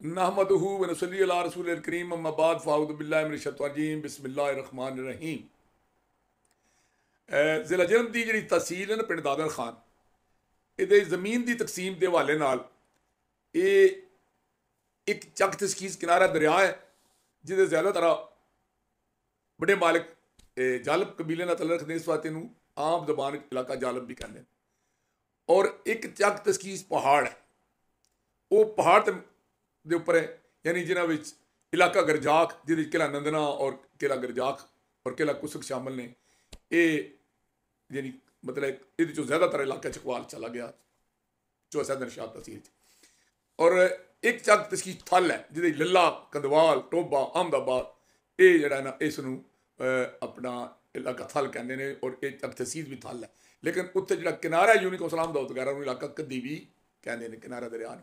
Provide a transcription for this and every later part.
नहमदुहु व नसल्ली अला रसूलिल करीम अम्मा बाद फ़अऊज़ु बिल्लाहि मिनश शैतानिर रजीम बिस्मिल्लाहिर रहमानिर रहीम। ज़िला जरम की जी तहसील है ना पिंड दादर खान, ये जमीन की तकसीम के हवाले नाल ये एक चक तस्कीस किनारा दरिया है जिसे ज़्यादातर बड़े मालिक जालब कबीले नाल तल्लक रखते, इस वास्ते नूं आम जबान इलाका जालब भी कहते हैं। और एक चक तस्कीस पहाड़ है, वो पहाड़ दे उपर है, यानी जिन्हों इलाका गरजाक जिद किला नंदना और किला गरजाक और किला कुसक शामिल ने, ये यानी मतलब ये ज़्यादातर इलाका चकवाल चला गया चौसा नशाद तहसील। और एक चक तस्कीस थल है जिद लला कंदवाल टोबा अहमदाबाद, ये जरा ना इसनूं अपना इलाका थल कहते हैं और ये चक तहसील भी थल है। लेकिन उत्थे जो किनारा यूनिक इस्लाम का वगैरह उन्होंने इलाका कद्दी भी कहते हैं किनारा दरिया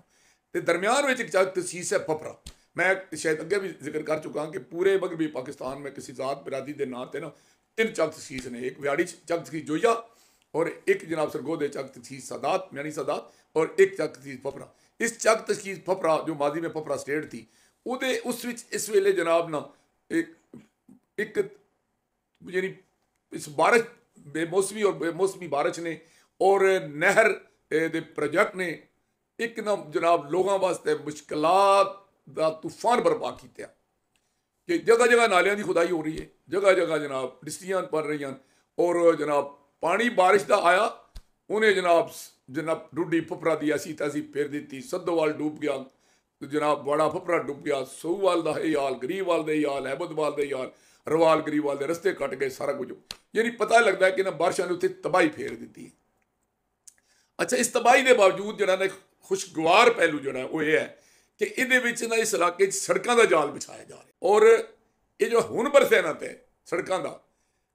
तो दरम्यान में एक चक तहसीस है फफरा। मैं शायद अगे भी जिक्र कर चुका कि पूरे मगरबी पाकिस्तान में किसी ज़ात बिरादरी के नाम से ना 3 चक तहसीस ने, एक व्याड़ी चक तहसीस जोया और एक जनाब सरगोदे चक तहसीस सादात म्यानी सादात और एक चक तहसीस फफरा। इस चक तहसीस फफरा जो माजी में फफरा स्टेट थी उहदे उस विच इस वेले जनाब ना एक यानी इस बारिश बेमौसमी और बेमौसमी बारिश ने और नहर दे प्रोजेक्ट ने एक ना जनाब लोगों वास्ते मुश्किलात दा तूफान बर्पा किया कि जगह जगह नालियां की खुदाई हो रही है, जगह जगह जनाब डिस्टियां बन रही हैं और जनाब पानी बारिश का आया उन्हें जनाब डूडी फफरा दी ऐसी तैसी फेर दी, सदोवाल डूब गया, जनाब बड़ा फफरा डूब गया, सोवाल का यही हाल, गरीबवाल का यही हाल, अहमदवाल का यही हाल, रवाल गरीबवाल के रस्ते कट गए, सारा कुछ यानी पता लगता है कि ना बारिशा ने उत्थे तबाही फेर दी है। अच्छा, इस तबाही के बावजूद जरा ना खुशगवार पहलू जो है वो ये है कि ये ना इस इलाके सड़कों का जाल बिछाया जा रहा है और ये जो हुण बरसे ना ते सड़कों का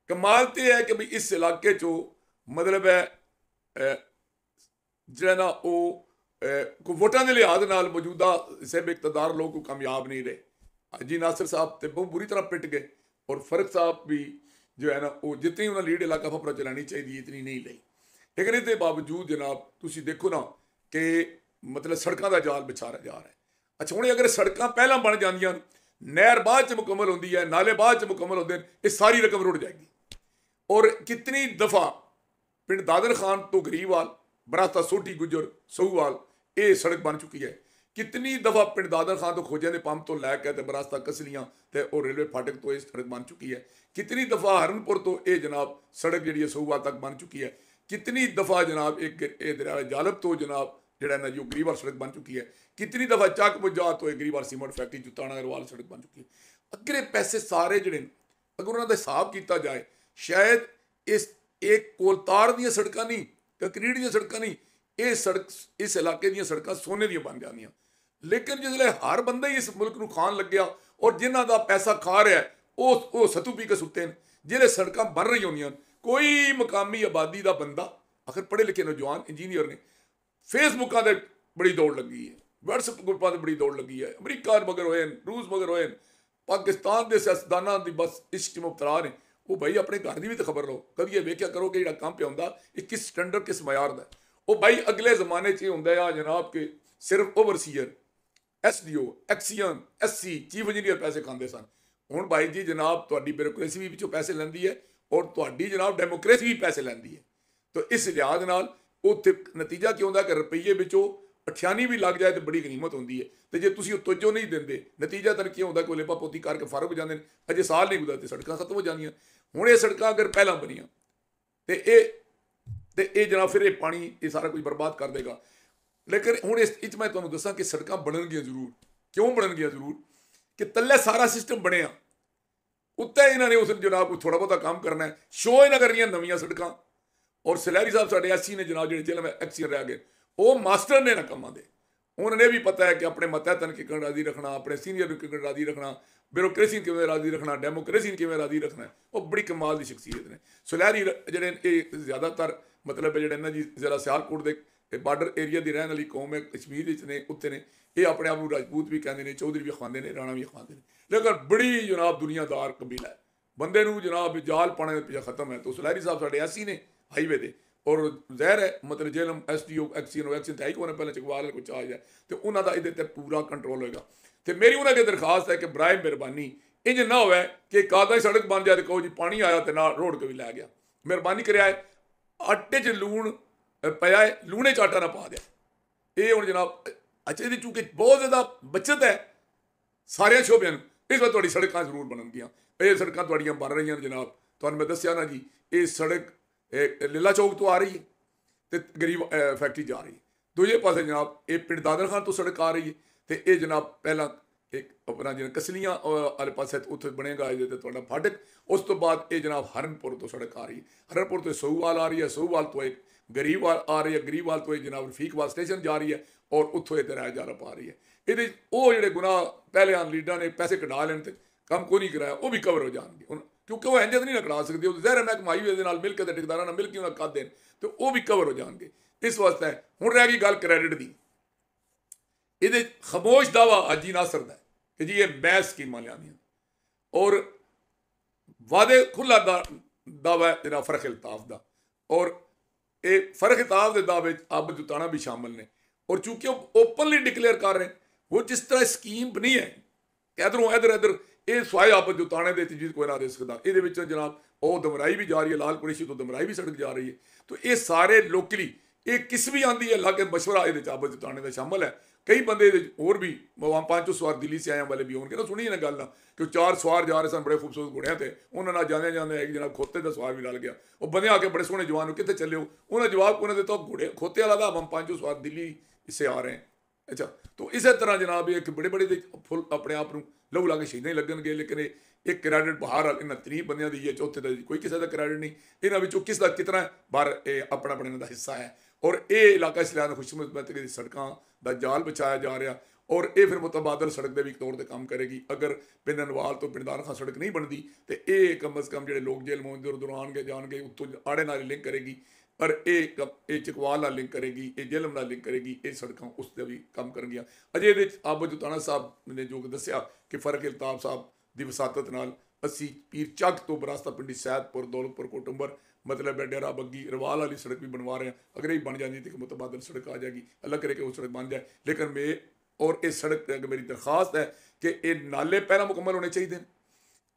कमाल तो है कि भाई इस इलाके चो मतलब है जो ना वो को वोटां के लिहाज नाल मौजूदा सब इकतदार लोग को कामयाब नहीं रहे। हाजी नासिर साहब तो बहुत बुरी तरह पिट गए और फर्क साहब भी जो है ना वो जितनी उन्हें लीड इलाका फफरा चलानी चाहिए इतनी नहीं ली। लेकिन इसके बावजूद जनाब तुम देखो ना कि मतलब सड़कों का जाल बिछाया जा रहा है। अच्छा, हूँ अगर सड़क पहला बन जाएंगे, नहर बाद च मुकम्मल होती है, नाले बाद च मुकम्मल होते हैं, ये सारी रकम रुड़ जाएगी। और कितनी दफ़ा पिंड दादर खान तो गरीबवाल बरास्ता सोटी गुजर सऊवाल ये सड़क बन चुकी है। कितनी दफ़ा पिंड दादर खान तो खोजे के पंप तो लैके बरास्ता कसलियाँ और रेलवे फाटक तो ये सड़क बन चुकी है। कितनी दफ़ा हरनपुर तो ये जनाब सड़क जी सऊवाल तक बन चुकी है। कितनी दफ़ा जनाब एक दरिया जालब तो जनाब जरा ना जो गरीबवाल सड़क बन चुकी है। कितनी दफ़ा चक बुझा तो एक गरीबवाल सीमेंट फैक्ट्री जुताना अग्रवाल सड़क बन चुकी है। अगर पैसे सारे जड़े अगर उन्होंने हिसाब किया जाए शायद इस एक कोलतार दी सड़क नहीं, कंक्रीट दी सड़क नहीं, ये सड़क इस इलाके दी सड़क सोने दी बन जानियां। लेकिन जिसले हर बंदा ही इस मुल्क को खान लग गया और जिन्हों का पैसा खा रहा है वो सतू पी के सुते हैं, जिहड़े सड़क बन रही होंगे कोई मकामी आबादी का बंदा आखिर पढ़े लिखे नौजवान इंजीनियर ने फेसबुक से बड़ी दौड़ लगी है, व्हाट्सएप ग्रुपों से बड़ी दौड़ लगी है, अमरीका मगर होए रूस मगर होए पाकिस्तान के सियासतदाना की बस इश्क मुबतला ने। वो भाई अपने घर की भी तो खबर लो, कभी ये वेख्या करो कि जो काम पे आता ये किस स्टैंडर्ड किस मयार का। वो भाई अगले जमाने च होंगे आ जनाब के सिर्फ overseer SDO एक्सीयन SC chief engineer पैसे खाते सन। हुण भाई जी जनाब तुहाडी ब्यूरोक्रेसी भी पिछों पैसे लैंदी है और तुहाडी जनाब डेमोक्रेसी भी पैसे लैंदी है। तो इस लिहाज नाल उत्थे नतीजा की होंदा कि रुपये विचों अठियानी भी लग जाए तो बड़ी गनीमत होंदी है। तो जे तुसीं तवज्जो नहीं देंदे नतीजा तन की होंदा कि लेपा पोती करके फारग हो जाते हैं, अजे साल नहीं गुजरते सड़क खत्म हो जांदियां। हुण ये सड़क अगर पहला बनियां तो ये जनाब फिर ये पानी ये सारा कुछ बर्बाद कर देगा। लेकिन हुण इस मैं तुहानूं दसां कि सड़क बननगियां जरूर, क्यों बननगियां जरूर कि तल्ले सारा सिस्टम बनया उत्ते इन्होंने उस जनाब थोड़ा बहुता काम करना है, शो इन्हें करनियां नवीं सड़क। और सलैरी साहब साढ़े SC ने जनाब जो जेल में एक्सीयर रह गए वो मास्टर ने ना कामों के, उन्होंने भी पता है कि अपने मतहतन किन राजी रखना, अपने सीनियर किन राजी रखना, ब्यूरोक्रेसी किमें राजी रखना, डेमोक्रेसी किमें राजी रखना है। वो बड़ी कमाल की शख्सियत ने सलैरी जो ज़्यादातर मतलब जो इन्हों की ज़रा सियालकोट के बार्डर एरिया की रहने वाली कौम है, कश्मीर ने उत्ते ने ये अपने आप को राजपूत भी कहते हैं, चौधरी भी खाते हैं, राणा भी खाते हैं। लेकिन बड़ी जनाब दुनियादार कबीला है, बंदे जनाब जाल पाने के पीछे खत्म है। तो सलैरी साहब साढ़े SC ने हाईवे दे ਔਰ ਜ਼ਹਿਰ ਹੈ, ਮਤਲਬ ਜੇਲਮ SDO ਐਕਸੀਨ ਤਾਂ ਹੀ ਕੋਨੇ ਪਹਿਲਾਂ ਚਕਵਾਲ ਕੁਝ ਆ ਜਾਏ ਤੇ ਉਹਨਾਂ ਦਾ ਇਹਦੇ ਤੇ ਪੂਰਾ ਕੰਟਰੋਲ ਹੋਏਗਾ। ਤੇ ਮੇਰੀ ਉਹਨਾਂ ਅੱਗੇ ਦਰਖਾਸਤ ਹੈ ਕਿ ਬਰਾਏ ਮਿਹਰਬਾਨੀ ਇੰਜ ਨਾ ਹੋਵੇ ਕਿ ਕਾਦਾ ਹੀ ਸੜਕ ਬਣ ਜਾਏ ਤੇ ਕਹੋ ਜੀ ਪਾਣੀ ਆਇਆ ਤੇ ਨਾਲ ਰੋਡ ਕੇ ਵੀ ਲੈ ਗਿਆ। ਮਿਹਰਬਾਨੀ ਕਰਿਆ ਹੈ ਆਟੇ 'ਚ ਲੂਣ ਪਿਆ ਹੈ, ਲੂਣੇ 'ਚ ਆਟਾ ਨਾ ਪਾ ਦਿਆ। ਇਹ ਹੁਣ ਜਨਾਬ ਅੱਛਾ ਇਹਦੇ ਚੂੰਕਿ ਬਹੁਤ ਜ਼ਿਆਦਾ ਬੱਚਤ ਹੈ ਸਾਰਿਆਂ ਸ਼ੋਬਿਆਂ ਨੂੰ, ਇਸ ਵਾਰ ਤੁਹਾਡੀ ਸੜਕਾਂ ਜ਼ਰੂਰ ਬਣਨਗੀਆਂ। ਇਹ ਸੜਕਾਂ ਤੁਹਾਡੀਆਂ ਬਣ ਰਹੀਆਂ ਨੇ ਜਨਾਬ, ਤੁਹਾਨੂੰ ਮੈਂ ਦੱਸਿਆ ਨਾ ਜੀ, ਇਹ ਸੜਕ ਲੀਲਾ ਚੌਕ ਤੋਂ ਆ ਰਹੀ ਹੈ ਤੇ ਗਰੀਬ ਫੈਕਟਰੀ ਜਾ ਰਹੀ ਹੈ। ਦੂਜੇ ਪਾਸੇ ਜਨਾਬ ਇਹ ਪਿੰਡ ਦਾਦਰ ਖਾਨ ਤੋਂ ਸੜਕ ਆ ਰਹੀ ਹੈ ਤੇ ਇਹ ਜਨਾਬ ਪਹਿਲਾਂ ਇੱਕ ਆਪਣਾ ਜਿਹੜਾ ਕਸਲੀਆਂ ਵਾਲੇ ਪਾਸੇ ਉੱਥੇ ਬਣੇਗਾ ਇਹਦੇ ਤੇ ਤੁਹਾਡਾ ਫਾਟਕ। ਉਸ ਤੋਂ ਬਾਅਦ ਇਹ ਜਨਾਬ ਹਰਨਪੁਰ ਤੋਂ ਸੜਕ ਆ ਰਹੀ ਹੈ, ਹਰਨਪੁਰ ਤੋਂ ਸਹੂਵਾਲ ਆ ਰਹੀ ਹੈ, ਸਹੂਵਾਲ ਤੋਂ ਇੱਕ ਗਰੀਬਵਾਲ ਆ ਰਹੀ ਹੈ, ਗਰੀਬਵਾਲ ਤੋਂ ਇਹ ਜਨਾਬ ਰਫੀਕਵਾਲ ਸਟੇਸ਼ਨ ਜਾ ਰਹੀ ਹੈ ਔਰ ਉੱਥੋਂ ਇਹ ਕਿਰਾਇਆ ਜਾ ਪਾ ਰਹੀ ਹੈ। ਇਹਦੇ ਉਹ ਜਿਹੜੇ ਗੁਨਾਹ ਪਹਿਲਿਆਂ ਲੀਡਰਾਂ ਨੇ ਪੈਸੇ ਕਢਾ ਲੈਣ ਤੇ ਕੰਮ ਕੋਈ ਨਹੀਂ ਕਰਾਇਆ ਉਹ ਵੀ ਕਵਰ ਹੋ ਜਾਣਗੇ ਹੁਣ, ਕਿਉਂਕਿ ਉਹ ਇੰਜ ਨਹੀਂ ਨਾ ਕਢਾ ਸਕਦੇ, ਉਹ ਜ਼ਹਿਰ ਮਹਿਕਮਾ ਹਾਈਵੇ ਦੇ ਨਾਲ ਮਿਲ ਕੇ ਤੇ ਠੇਕੇਦਾਰਾਂ ਨਾਲ ਮਿਲ ਕੇ ਉਹਨਾਂ ਕਰ ਦੇਣ ਤੇ ਉਹ ਵੀ ਕਵਰ ਹੋ ਜਾਣਗੇ। ਇਸ ਵਾਸਤੇ ਹੁਣ ਰਹਿ ਗਈ ਗੱਲ ਕ੍ਰੈਡਿਟ ਦੀ। ਇਹਦੇ ਖਾਮੋਸ਼ ਦਾਵਾ ਹਾਜੀ ਨਾਸਰ ਦਾ ਕਿ ਜੀ ਇਹ ਮੈਂ ਸਕੀਮਾਂ ਲਿਆਂਦੀਆਂ ਔਰ ਵਾਅਦੇ ਖੁੱਲ੍ਹਾ ਦਾਵਾ ਜਿਹੜਾ ਫਰਕ ਇਲਤਾਫ ਦਾ, ਔਰ ਇਹ ਫਰਕ ਇਲਤਾਫ ਦੇ ਦਾਅਵੇ 'ਚ ਆਬਦ ਜੁਤਾਣਾ ਵੀ ਸ਼ਾਮਲ ਨੇ। ਔਰ ਚੂੰਕਿ ਉਹ ਓਪਨਲੀ ਡਿਕਲੇਅਰ ਕਰ ਰਹੇ ਉਹ ਜਿਸ ਤਰ੍ਹਾਂ ਸਕੀਮ ਬਣੀ ਹੈ ਕਿ ਇੱਧਰੋਂ ਇੱਧਰ ਇਹ ਸਵਾਏ ਆਬਦ ਜੁਤਾਣੇ ਦੇ ਤਜਵੀਜ਼ ਕੋਈ ਨਾ ਦੇ ਸਕਦਾ। ਇਹਦੇ ਵਿੱਚ ਜਨਾਬ ਉਹ ਦਮਰਾਈ ਵੀ ਜਾ ਰਹੀ ਹੈ, ਲਾਲ ਕੁਰੇਸ਼ੀ ਤੋਂ ਦਮਰਾਈ ਵੀ ਸੜਕ ਜਾ ਰਹੀ ਹੈ। ਤਾਂ ਇਹ ਸਾਰੇ ਲੋਕਲੀ ਇਹ ਕਿਸ ਵੀ ਆਉਂਦੀ ਹੈ ਲਾਗੇ ਮਸ਼ਵਰਾ ਇਹਦੇ 'ਚ ਆਬਦ ਜੁਤਾਣੇ ਦਾ ਸ਼ਾਮਲ ਹੈ। ਕਈ ਬੰਦੇ ਇਹਦੇ ਹੋਰ ਵੀ 500 ਸਵਾਰ ਦਿੱਲੀ ਸੇ ਆਇਆ ਵਾਲੇ ਵੀ ਹੋਣਗੇ ਨਾ, ਸੁਣੀ ਨਾ ਗੱਲ ਨਾ ਕਿ 4 ਸਵਾਰ ਜਾ ਰਹੇ ਸਨ ਬੜੇ ਖੂਬਸੂਰਤ ਘੋੜਿਆਂ ਤੇ, ਉਹਨਾਂ ਨਾਲ ਜਾਂਦੇ ਜਾਂਦੇ ਇੱਕ ਜਨਾਬ ਖੋਤੇ ਦਾ ਸਵਾਰ ਵੀ ਰਲ ਗਿਆ। ਉਹ ਬੰਦੇ ਆ ਕੇ ਬੜੇ ਸੋਹਣੇ ਜਵਾਨ ਨੂੰ ਕਿੱਥੇ ਚੱਲੇ ਹੋ, ਉਹਨਾਂ ਜਵਾਬ ਉਹਨਾਂ ਦਿੱਤਾ ਘੋੜੇ ਖੋਤੇ ਵਾਲਾ ਦਾ ਹਮ 500 ਸਵਾਰ ਦਿੱਲੀ ਇਸੇ ਆ ਰਹੇ। ਅੱਛਾ तो इस तरह जनाब एक बड़े बड़े फुल अपने आप को लहू ला के शहीदें लगनगे, लेकिन एक क्रेडिट बाहर इन्होंने 3 बंदियां दी है, चौथे का कोई किसी का क्रेडिट नहीं, इन्होंने किस का कितना बाहर अपना अपने का हिस्सा है। और ये इलाका इसलिए खुशमत की सड़कों का जाल बचाया जा रहा और ये फिर मुतबादल सड़क के भी तौर पर काम करेगी। अगर पिंड नवाल तो पिंड दार खां सड़क नहीं बनती तो ये कम अज़ कम जो लोग जेल में उधर उधर आएंगे जाएंगे उत्तों आड़े नाल लिंक करेगी, पर ये चकवाल नाल लिंक करेगी, ये जेलम नाल लिंक करेगी, ये सड़कों उससे भी काम करनगियां। अजे ये आबद जुताना साहब ने जो दसिया कि फर्क इल्ताफ साहब की वसातत नाल असी पीर चक तो बरास्ता पिंडी सैदपुर दौलतपुर कोटुंबर मतलब डेरा बग्गी रवाल वाली सड़क भी बनवा रहे हैं। अगर ये बन जाती तो मुतबादल सड़क आ जाएगी, अल्लाह करे कि वो सड़क बन जाए। लेकिन मैं और इस सड़क पर मेरी दरखास्त है कि ये नाले पहला मुकम्मल होने चाहिए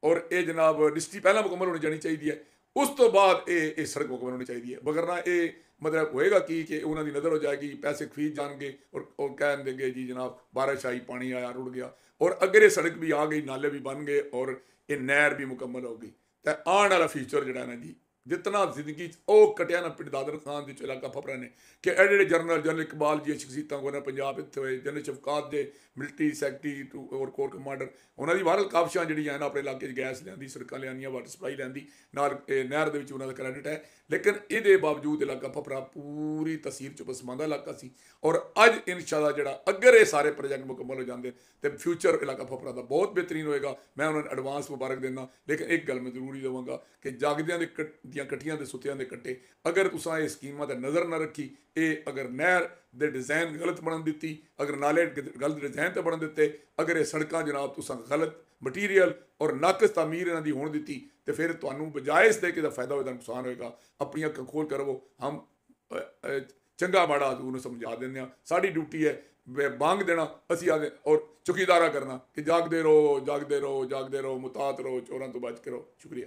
और ये जनाब डिस्ट्री पहला मुकम्मल होनी जानी चाहिए, उस तो बाद ये सड़क मुकम्मल होनी चाहिए। बगरना ये मतलब होएगा कि उन्होंने नज़र हो जाएगी, पैसे खरीद जाएंगे और कह देंगे जी जनाब बारिश आई पानी आया रुड़ गया। और अगर ये सड़क भी आ गई, नाले भी बन गए और ये नहर भी मुकम्मल हो गई तो आने वाला फ्यूचर जो ना जी जितना जिंदगी कटिया ना पिंड दादर खान के इलाका फफरा ने कि एडे जनरल इकबाल जी शख्सियत को पंजाब इतने होए, जनरल शफकात के मिलिटरी सैकटरी और कोर कमांडर उन्होंने वायरल काबशां जिहड़ियां हैं अपने इलाके गैस लियांदी, सड़कां लियांदियां, वाटर सप्लाई लियांदी, नाल नहर दे विच उन्हां दा क्रेडिट है। लेकिन ये बावजूद इलाका फफरा पूरी तसीर च पसमानदा इलाका सी और अज इंशाअल्लाह जिहड़ा अगर ये सारे प्रोजेक्ट मुकम्मल हो जाते तो फ्यूचर इलाका फफरा का बहुत बेहतरीन होएगा। मैं उन्होंने एडवांस मुबारक देना। लेकिन एक गल मैं जरूरी देवांगा कि जागदियां दियां कट्टियां ते सुत्तियां दे कट्टे अगर तुसां ये स्कीमां ते नज़र ना रखी, ये अगर नहर दे डिज़ाइन गलत बनन दित्ती, अगर नाले गलत डिज़ाइन ते बनन दित्ते, अगर ये सड़कां जनाब तुसां गलत मटीरियल और नाकस तामीर इन्हां दी होण दित्ती तो फिर तुहानूं बजाए इस दे कि फायदा होएगा नुकसान होएगा। अपनी अक्खां खोल कर रवो, हम चंगा माड़ा हजूर नूं समझा दिंदे हां। साडी ड्यूटी है बांग देना, असी आदे और चौकीदारा करना कि जागदे रहो जागदे रहो जागदे रहो, मुतात रहो, चोरां तो बच के रहो। शुक्रिया।